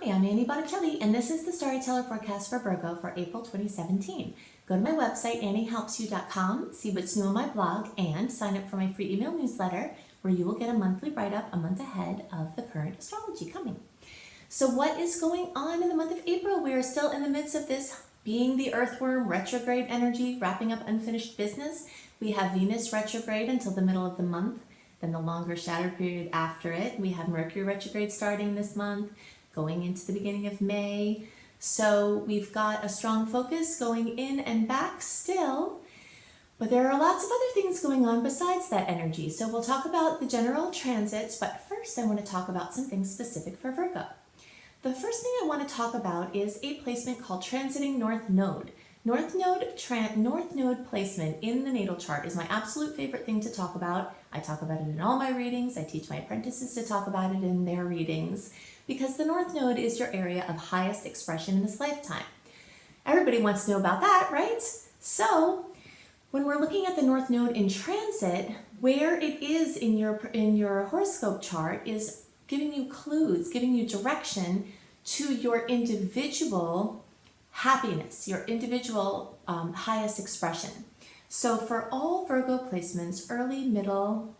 Hi, I'm Annie Botticelli, and this is the Storyteller Forecast for Virgo for April 2017. Go to my website, anniehelpsyou.com, see what's new on my blog, and sign up for my free email newsletter where you will get a monthly write-up a month ahead of the current astrology coming. So what is going on in the month of April? We are still in the midst of this being the earthworm retrograde energy, wrapping up unfinished business. We have Venus retrograde until the middle of the month, then the longer shadow period after it. We have Mercury retrograde starting this month, going into the beginning of May. So we've got a strong focus going in and back still, but there are lots of other things going on besides that energy. So we'll talk about the general transits, but first I want to talk about some things specific for Virgo. The first thing I want to talk about is a placement called transiting North Node. North Node placement in the natal chart is my absolute favorite thing to talk about. I talk about it in all my readings. I teach my apprentices to talk about it in their readings because the North Node is your area of highest expression in this lifetime. Everybody wants to know about that, right? So when we're looking at the North Node in transit, where it is in your horoscope chart is giving you clues, giving you direction to your individual happiness, your individual highest expression. So for all Virgo placements, early, middle,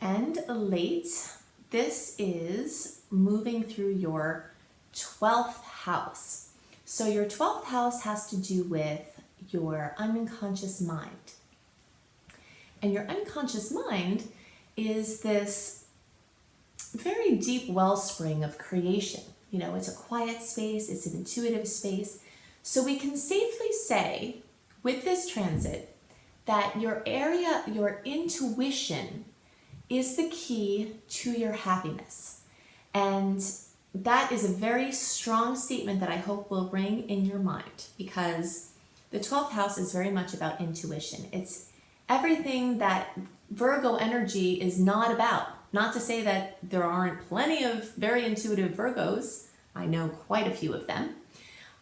and late, this is moving through your 12th house. So your 12th house has to do with your unconscious mind. And your unconscious mind is this very deep wellspring of creation. You know, it's a quiet space, it's an intuitive space. So we can safely say with this transit that your area, your intuition is the key to your happiness. And that is a very strong statement that I hope will ring in your mind, because the 12th house is very much about intuition. It's everything that Virgo energy is not about. Not to say that there aren't plenty of very intuitive Virgos. I know quite a few of them.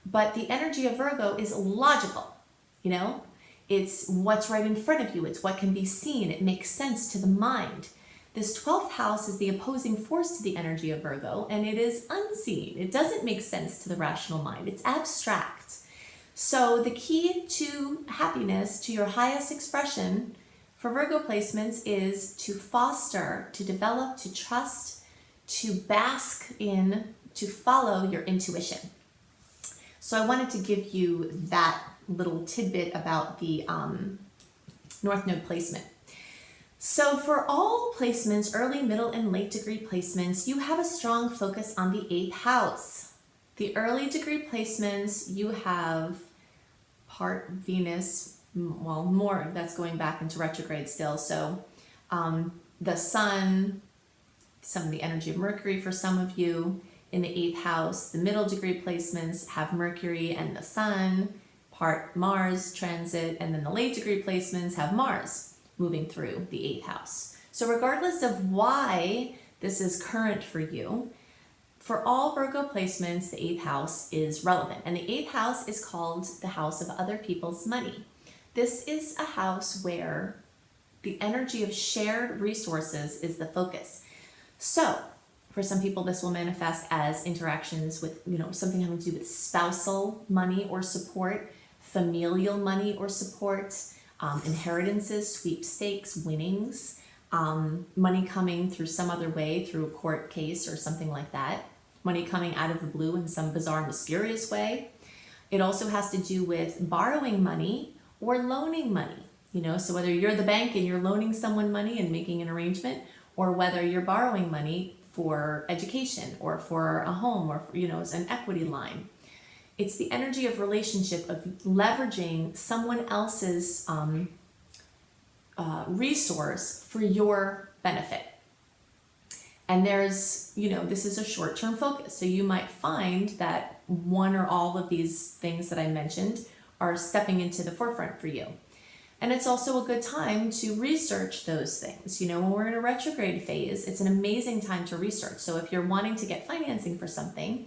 But the energy of Virgo is logical, you know? It's what's right in front of you. It's what can be seen. It makes sense to the mind. This 12th house is the opposing force to the energy of Virgo, and it is unseen. It doesn't make sense to the rational mind. It's abstract. So the key to happiness, to your highest expression for Virgo placements, is to foster, to develop, to trust, to bask in, to follow your intuition. So I wanted to give you that little tidbit about the North Node placement. So for all placements, early, middle, and late degree placements, you have a strong focus on the 8th house. The early degree placements, you have part Venus, well, more, that's going back into retrograde still. So the sun, some of the energy of Mercury for some of you in the 8th house. The middle degree placements have Mercury and the sun, part Mars transit, and then the late degree placements have Mars moving through the 8th house. So regardless of why this is current for you, for all Virgo placements, the 8th house is relevant. And the 8th house is called the house of other people's money. This is a house where the energy of shared resources is the focus. So for some people, this will manifest as interactions with, something having to do with spousal money or support, familial money or support, inheritances, sweepstakes, winnings, money coming through some other way, through a court case or something like that, money coming out of the blue in some bizarre, mysterious way. It also has to do with borrowing money or loaning money, so whether you're the bank and you're loaning someone money and making an arrangement, or whether you're borrowing money for education or for a home or, as an equity line. It's the energy of relationship, of leveraging someone else's resource for your benefit. And there's, this is a short-term focus. So you might find that one or all of these things that I mentioned are stepping into the forefront for you. And it's also a good time to research those things. When we're in a retrograde phase, it's an amazing time to research. So if you're wanting to get financing for something,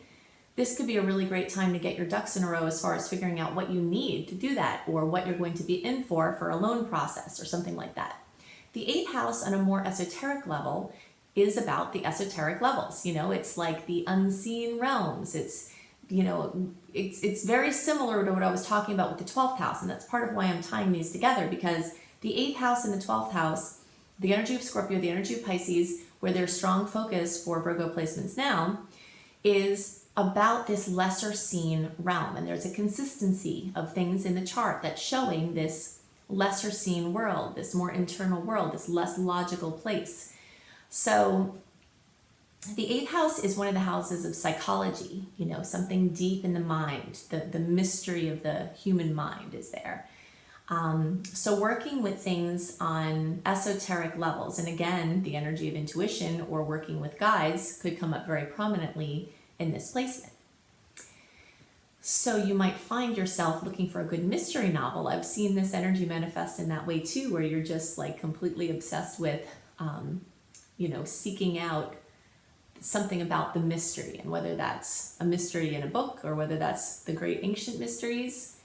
this could be a really great time to get your ducks in a row as far as figuring out what you need to do that, or what you're going to be in for a loan process or something like that. The 8th house on a more esoteric level is about the esoteric levels. You know, it's like the unseen realms. It's, you know, it's very similar to what I was talking about with the 12th house. And that's part of why I'm tying these together, because the 8th house and the 12th house, the energy of Scorpio, the energy of Pisces, where there's strong focus for Virgo placements now, is about this lesser seen realm. And there's a consistency of things in the chart that's showing this lesser seen world, this more internal world, this less logical place. So the 8th house is one of the houses of psychology, you know, something deep in the mind, the mystery of the human mind is there. So working with things on esoteric levels, and again, the energy of intuition or working with guides could come up very prominently in this placement. So you might find yourself looking for a good mystery novel. I've seen this energy manifest in that way too, where you're just like completely obsessed with, you know, seeking out something about the mystery, and whether that's a mystery in a book or whether that's the great ancient mysteries.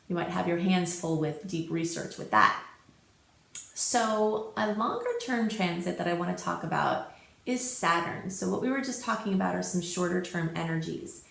You might have your hands full with deep research with that. So a longer term transit that I want to talk about is Saturn. So what we were just talking about are some shorter term energies.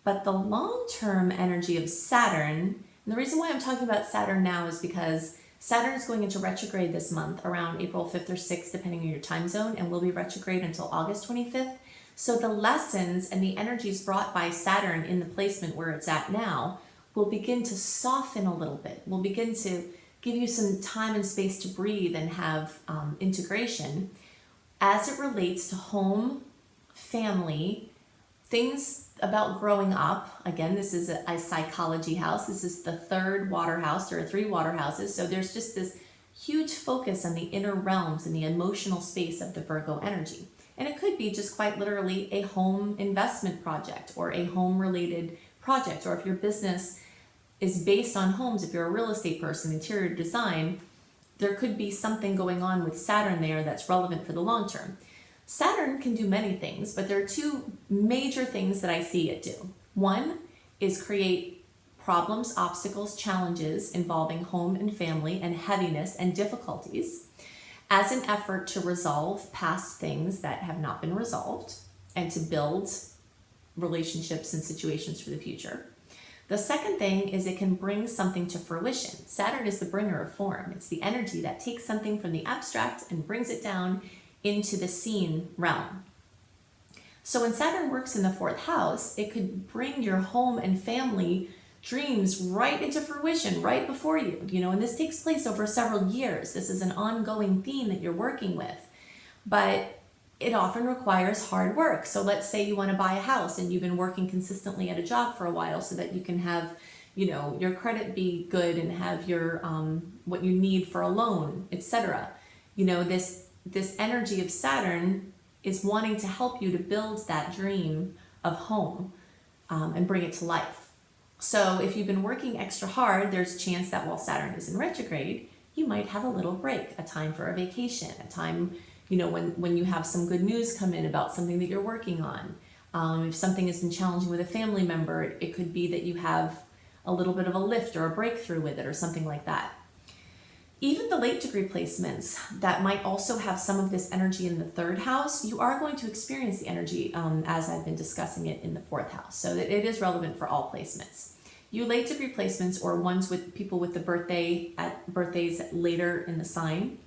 But the long term energy of Saturn, and the reason why I'm talking about Saturn now is because Saturn is going into retrograde this month around April 5th or 6th, depending on your time zone, and will be retrograde until August 25th. So the lessons and the energies brought by Saturn in the placement where it's at now will begin to soften a little bit. Will begin to give you some time and space to breathe and have integration as it relates to home, family, things about growing up. Again, this is a psychology house. This is the third water house. There are 3 water houses. So there's just this huge focus on the inner realms and the emotional space of the Virgo energy. And it could be just quite literally a home investment project or a home related project, or if your business is based on homes, if you're a real estate person, interior design, there could be something going on with Saturn there that's relevant for the long term. Saturn can do many things, but there are 2 major things that I see it do. One is create problems, obstacles, challenges involving home and family and heaviness and difficulties as an effort to resolve past things that have not been resolved and to build relationships and situations for the future. The second thing is it can bring something to fruition. Saturn is the bringer of form. It's the energy that takes something from the abstract and brings it down into the seen realm. So when Saturn works in the 4th house, it could bring your home and family dreams right into fruition, right before you. You know, and this takes place over several years. This is an ongoing theme that you're working with. But it often requires hard work. So let's say you want to buy a house and you've been working consistently at a job for a while so that you can have, you know, your credit be good and have your what you need for a loan, etc. You know, this energy of Saturn is wanting to help you to build that dream of home and bring it to life. So if you've been working extra hard, there's a chance that while Saturn is in retrograde, you might have a little break, a time for a vacation, a time, you know, when you have some good news come in about something that you're working on. If something has been challenging with a family member, it could be that you have a little bit of a lift or a breakthrough with it or something like that. Even the late degree placements that might also have some of this energy in the 3rd house, you are going to experience the energy as I've been discussing it in the 4th house. So that it is relevant for all placements. You late degree placements or ones with people with the birthdays later in the sign,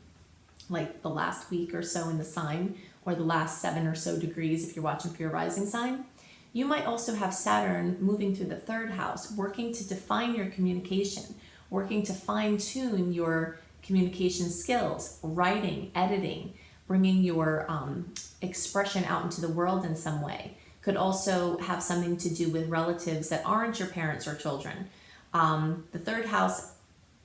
like the last week or so in the sign, or the last 7 or so degrees if you're watching for your rising sign, you might also have Saturn moving through the 3rd house, working to define your communication, working to fine-tune your communication skills, writing, editing, bringing your expression out into the world in some way. Could also have something to do with relatives that aren't your parents or children. The 3rd house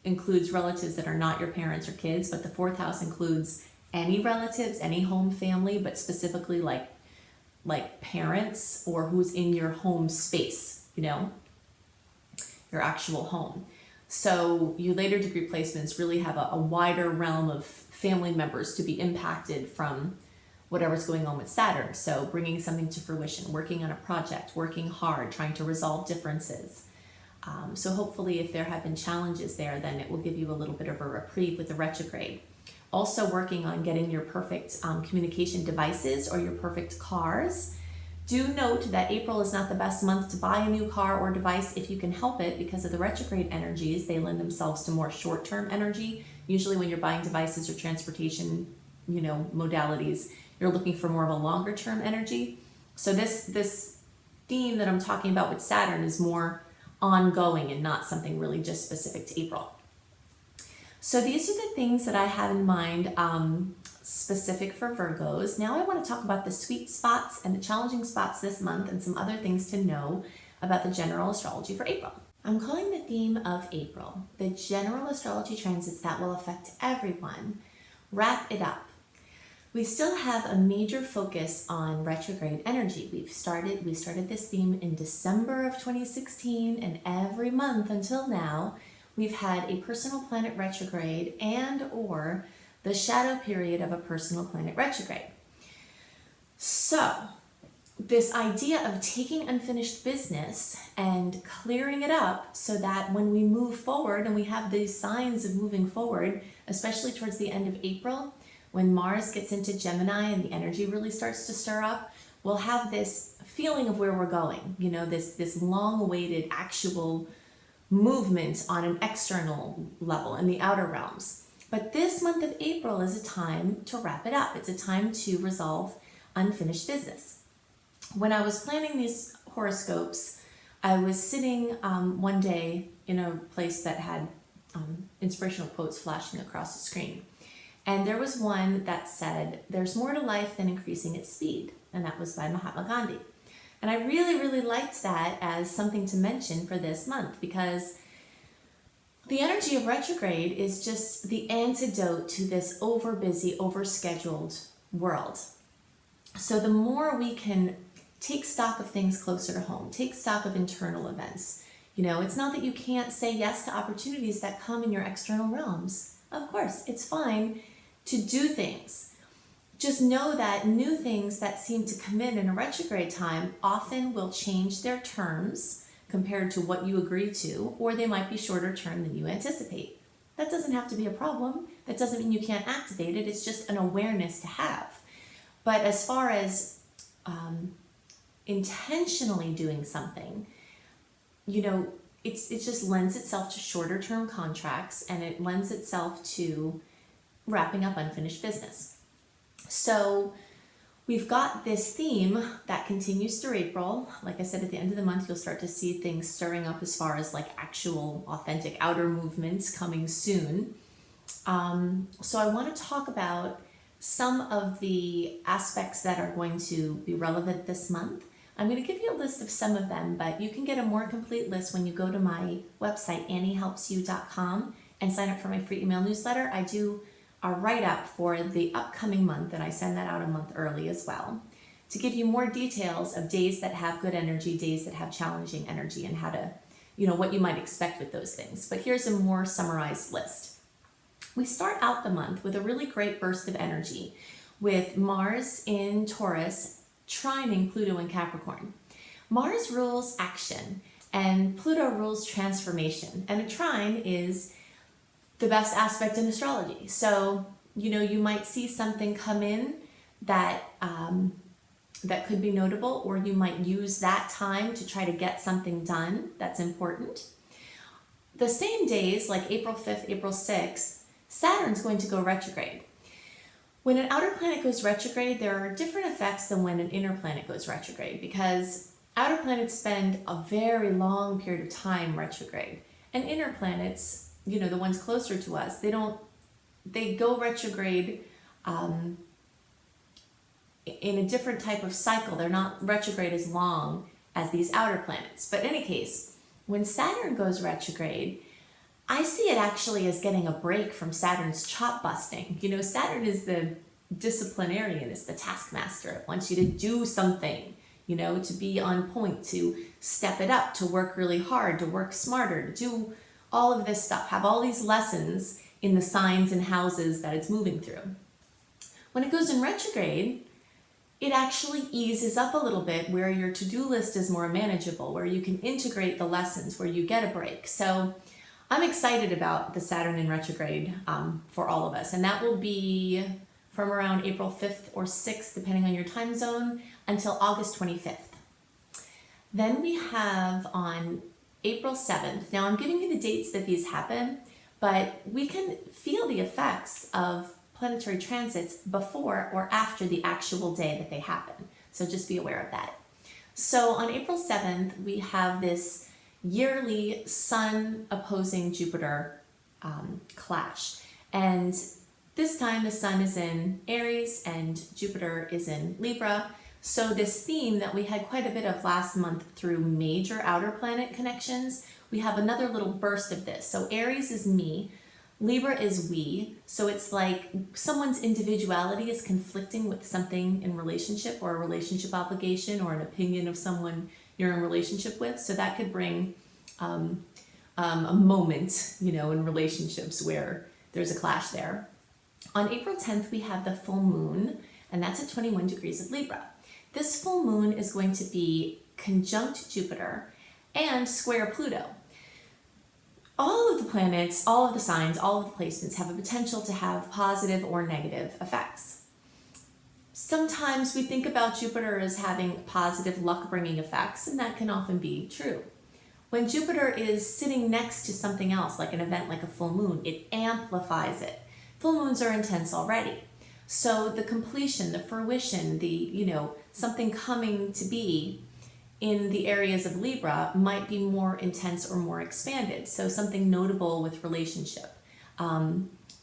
includes relatives that are not your parents or kids, but the 4th house includes any relatives, any home family, but specifically like parents or who's in your home space, you know, your actual home. So you later degree placements really have a wider realm of family members to be impacted from whatever's going on with Saturn. So bringing something to fruition, working on a project, working hard, trying to resolve differences. So hopefully if there have been challenges there, then it will give you a little bit of a reprieve with the retrograde. also working on getting your perfect communication devices or your perfect cars. Do note that April is not the best month to buy a new car or device if you can help it, because of the retrograde energies. They lend themselves to more short-term energy. Usually when you're buying devices or transportation, modalities, you're looking for more of a longer-term energy. So this theme that I'm talking about with Saturn is more ongoing and not something really just specific to April. So these are the things that I have in mind specific for Virgos. Now I want to talk about the sweet spots and the challenging spots this month and some other things to know about the general astrology for April. I'm calling the theme of April the general astrology transits that will affect everyone. Wrap it up. We still have a major focus on retrograde energy. We started this theme in December of 2016, and every month until now, we've had a personal planet retrograde and or the shadow period of a personal planet retrograde. So this idea of taking unfinished business and clearing it up so that when we move forward and we have these signs of moving forward, especially towards the end of April, when Mars gets into Gemini and the energy really starts to stir up, we'll have this feeling of where we're going, this long-awaited actual movement on an external level in the outer realms. But this month of April is a time to wrap it up. It's a time to resolve unfinished business. When I was planning these horoscopes, I was sitting one day in a place that had inspirational quotes flashing across the screen. And there was one that said, "There's more to life than increasing its speed." And that was by Mahatma Gandhi. And I really, really liked that as something to mention for this month, because the energy of retrograde is just the antidote to this over-busy, over-scheduled world. So the more we can take stock of things closer to home, take stock of internal events. It's not that you can't say yes to opportunities that come in your external realms. Of course, it's fine to do things. Just know that new things that seem to come in a retrograde time often will change their terms compared to what you agreed to, or they might be shorter term than you anticipate. That doesn't have to be a problem. That doesn't mean you can't activate it. It's just an awareness to have. But as far as intentionally doing something, it just lends itself to shorter term contracts, and it lends itself to wrapping up unfinished business. So we've got this theme that continues through April. Like I said, at the end of the month, you'll start to see things stirring up as far as like actual authentic outer movements coming soon. So I want to talk about some of the aspects that are going to be relevant this month. I'm going to give you a list of some of them, but you can get a more complete list when you go to my website, anniehelpsyou.com, and sign up for my free email newsletter. I do a write-up for the upcoming month, and I send that out a month early as well, to give you more details of days that have good energy, days that have challenging energy, and how to, what you might expect with those things. But here's a more summarized list. We start out the month with a really great burst of energy with Mars in Taurus trining Pluto in Capricorn. Mars rules action and Pluto rules transformation, and a trine is the best aspect in astrology. So, you might see something come in that that could be notable, or you might use that time to try to get something done that's important. The same days, like April 5th, April 6th, Saturn's going to go retrograde. When an outer planet goes retrograde, there are different effects than when an inner planet goes retrograde, because outer planets spend a very long period of time retrograde, and inner planets, the ones closer to us, they go retrograde in a different type of cycle. They're not retrograde as long as these outer planets. But in any case, when Saturn goes retrograde, I see it actually as getting a break from Saturn's chop busting. Saturn is the disciplinarian, is the taskmaster. It wants you to do something, to be on point, to step it up, to work really hard, to work smarter, to do all of this stuff, have all these lessons in the signs and houses that it's moving through. When it goes in retrograde, it actually eases up a little bit, where your to-do list is more manageable, where you can integrate the lessons, where you get a break. So I'm excited about the Saturn in retrograde for all of us, and that will be from around April 5th or 6th, depending on your time zone, until August 25th. Then we have on April 7th. Now I'm giving you the dates that these happen, but we can feel the effects of planetary transits before or after the actual day that they happen. So just be aware of that. So on April 7th, we have this yearly Sun opposing Jupiter clash. And this time the Sun is in Aries and Jupiter is in Libra. So this theme that we had quite a bit of last month through major outer planet connections, we have another little burst of this. So Aries is me, Libra is we. So it's like someone's individuality is conflicting with something in relationship or a relationship obligation or an opinion of someone you're in relationship with. So that could bring a moment, in relationships where there's a clash there. On April 10th, we have the full moon, and that's at 21 degrees of Libra. This full moon is going to be conjunct Jupiter and square Pluto. All of the planets, all of the signs, all of the placements have a potential to have positive or negative effects. Sometimes we think about Jupiter as having positive luck-bringing effects, and that can often be true. When Jupiter is sitting next to something else, like an event like a full moon, it amplifies it. Full moons are intense already. So the completion, the fruition, something coming to be in the areas of Libra might be more intense or more expanded. So something notable with relationship,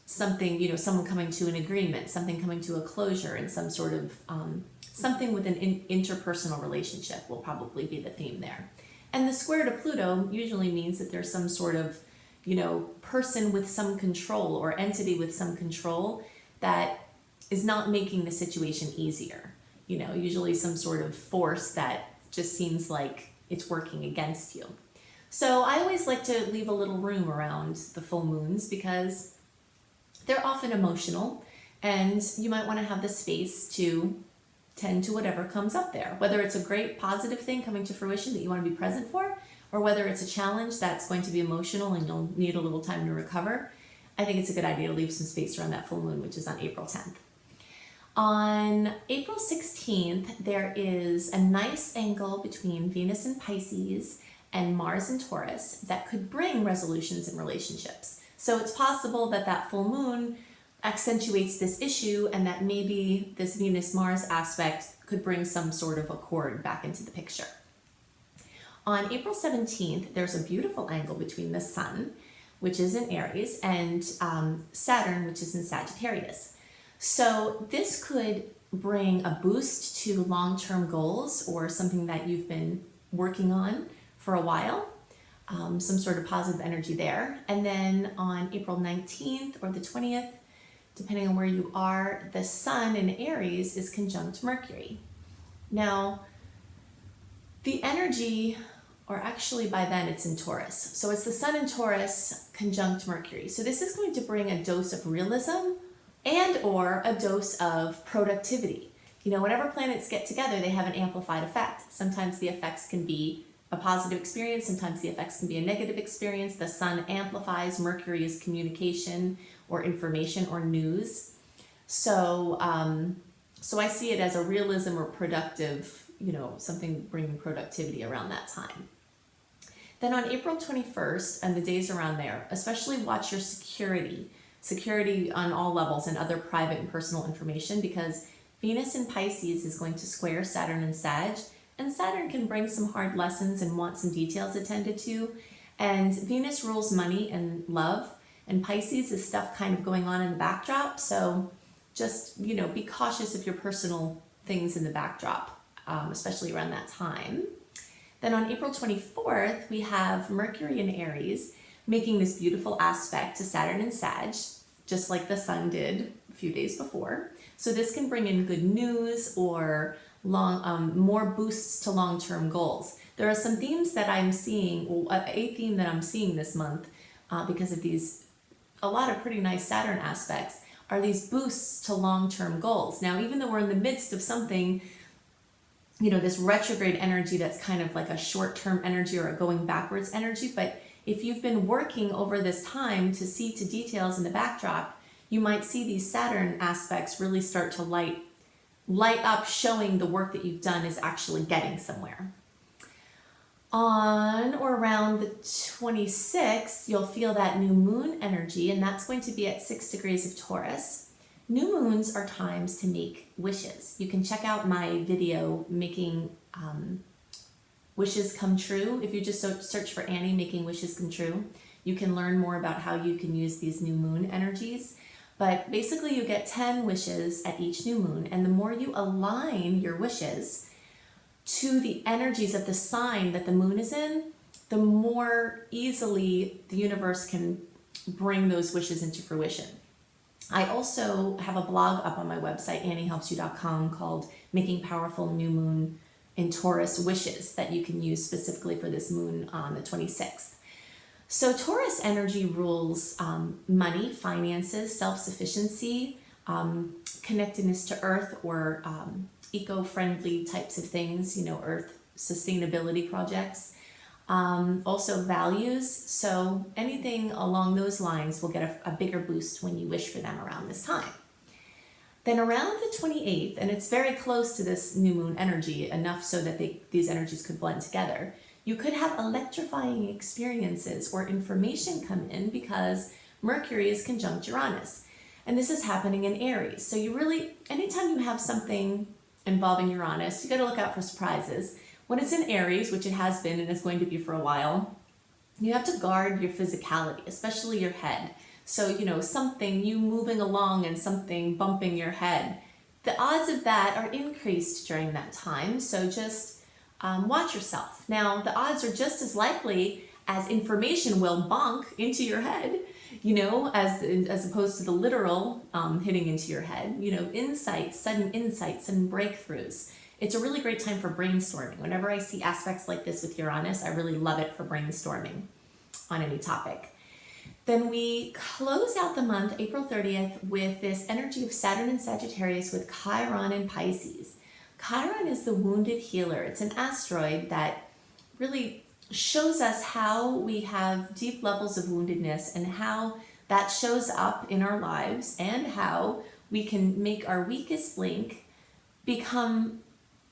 something, someone coming to an agreement, something coming to a closure, and some sort of, something with an interpersonal relationship will probably be the theme there. And the square to Pluto usually means that there's some sort of, person with some control or entity with some control that is not making the situation easier. Usually some sort of force that just seems like it's working against you. So I always like to leave a little room around the full moons because they're often emotional, and you might want to have the space to tend to whatever comes up there, whether it's a great positive thing coming to fruition that you want to be present for, or whether it's a challenge that's going to be emotional and you'll need a little time to recover. I think it's a good idea to leave some space around that full moon, which is on April 10th. On April 16th, there is a nice angle between Venus in Pisces and Mars in Taurus that could bring resolutions in relationships. So it's possible that that full moon accentuates this issue and that maybe this Venus-Mars aspect could bring some sort of accord back into the picture. On April 17th, there's a beautiful angle between the Sun, which is in Aries, and Saturn, which is in Sagittarius. So this could bring a boost to long-term goals or something that you've been working on for a while, some sort of positive energy there. And then on April 19th or the 20th, depending on where you are, the Sun in Aries is conjunct Mercury. Now, the energy, or actually by then it's in Taurus. So it's the Sun in Taurus conjunct Mercury. So this is going to bring a dose of realism and or a dose of productivity. Whenever planets get together, they have an amplified effect. Sometimes the effects can be a positive experience, sometimes the effects can be a negative experience. The Sun amplifies, Mercury is communication or information or news. So I see it as a realism or productive, something bringing productivity around that time. Then on April 21st and the days around there, especially watch your security on all levels and other private and personal information, because Venus in Pisces is going to square Saturn and Sag, and Saturn can bring some hard lessons and want some details attended to. And Venus rules money and love, and Pisces is stuff kind of going on in the backdrop. So just, be cautious of your personal things in the backdrop, especially around that time. Then on April 24th, we have Mercury in Aries making this beautiful aspect to Saturn and Sag, just like the Sun did a few days before. So this can bring in good news or more boosts to long-term goals. There are some themes that I'm seeing, a theme that I'm seeing this month because of a lot of pretty nice Saturn aspects, are these boosts to long-term goals. Now, even though we're in the midst of something, this retrograde energy that's kind of like a short-term energy or a going backwards energy, but if you've been working over this time to see to details in the backdrop, you might see these Saturn aspects really start to light up, showing the work that you've done is actually getting somewhere. On or around the 26th, you'll feel that new moon energy, and that's going to be at 6 degrees of Taurus. New moons are times to make wishes. You can check out my video, Making Wishes Come True. If you just search for Annie, Making Wishes Come True, you can learn more about how you can use these new moon energies. But basically you get 10 wishes at each new moon, and the more you align your wishes to the energies of the sign that the moon is in, the more easily the universe can bring those wishes into fruition. I also have a blog up on my website, anniehelpsyou.com, called Making Powerful New Moon in Taurus Wishes, that you can use specifically for this moon on the 26th. So Taurus energy rules money, finances, self-sufficiency, connectedness to earth, or eco-friendly types of things, earth sustainability projects. Also values, so anything along those lines will get a bigger boost when you wish for them around this time. Then around the 28th, and it's very close to this new moon energy, enough so that these energies could blend together, you could have electrifying experiences or information come in because Mercury is conjunct Uranus. And this is happening in Aries. So you really, anytime you have something involving Uranus, you got to look out for surprises. When it's in Aries, which it has been and is going to be for a while, you have to guard your physicality, especially your head. So, something, you moving along and something bumping your head, the odds of that are increased during that time. So just watch yourself. Now, the odds are just as likely as information will bonk into your head, as opposed to the literal hitting into your head. Insights, sudden breakthroughs. It's a really great time for brainstorming. Whenever I see aspects like this with Uranus, I really love it for brainstorming on any topic. Then we close out the month, April 30th, with this energy of Saturn and Sagittarius with Chiron and Pisces. Chiron is the wounded healer. It's an asteroid that really shows us how we have deep levels of woundedness and how that shows up in our lives, and how we can make our weakest link become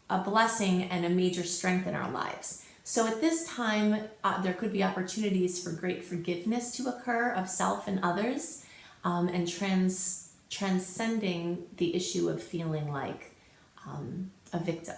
a blessing and a major strength in our lives. So at this time, there could be opportunities for great forgiveness to occur of self and others, and transcending the issue of feeling like a victim.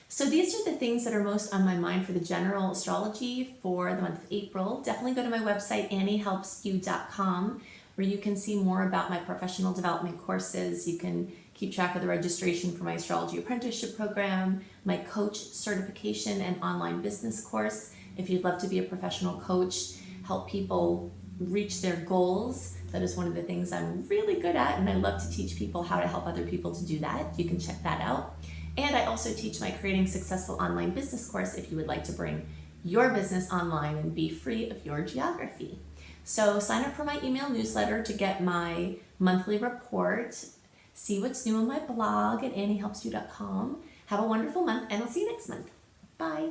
So these are the things that are most on my mind for the general astrology for the month of April. Definitely go to my website, anniehelpsyou.com, where you can see more about my professional development courses. You can keep track of the registration for my astrology apprenticeship program, my coach certification and online business course. If you'd love to be a professional coach, help people reach their goals, that is one of the things I'm really good at, and I love to teach people how to help other people to do that. You can check that out. And I also teach my Creating Successful Online Business course if you would like to bring your business online and be free of your geography. So sign up for my email newsletter to get my monthly report. See what's new on my blog at anniehelpsyou.com. Have a wonderful month, and I'll see you next month. Bye.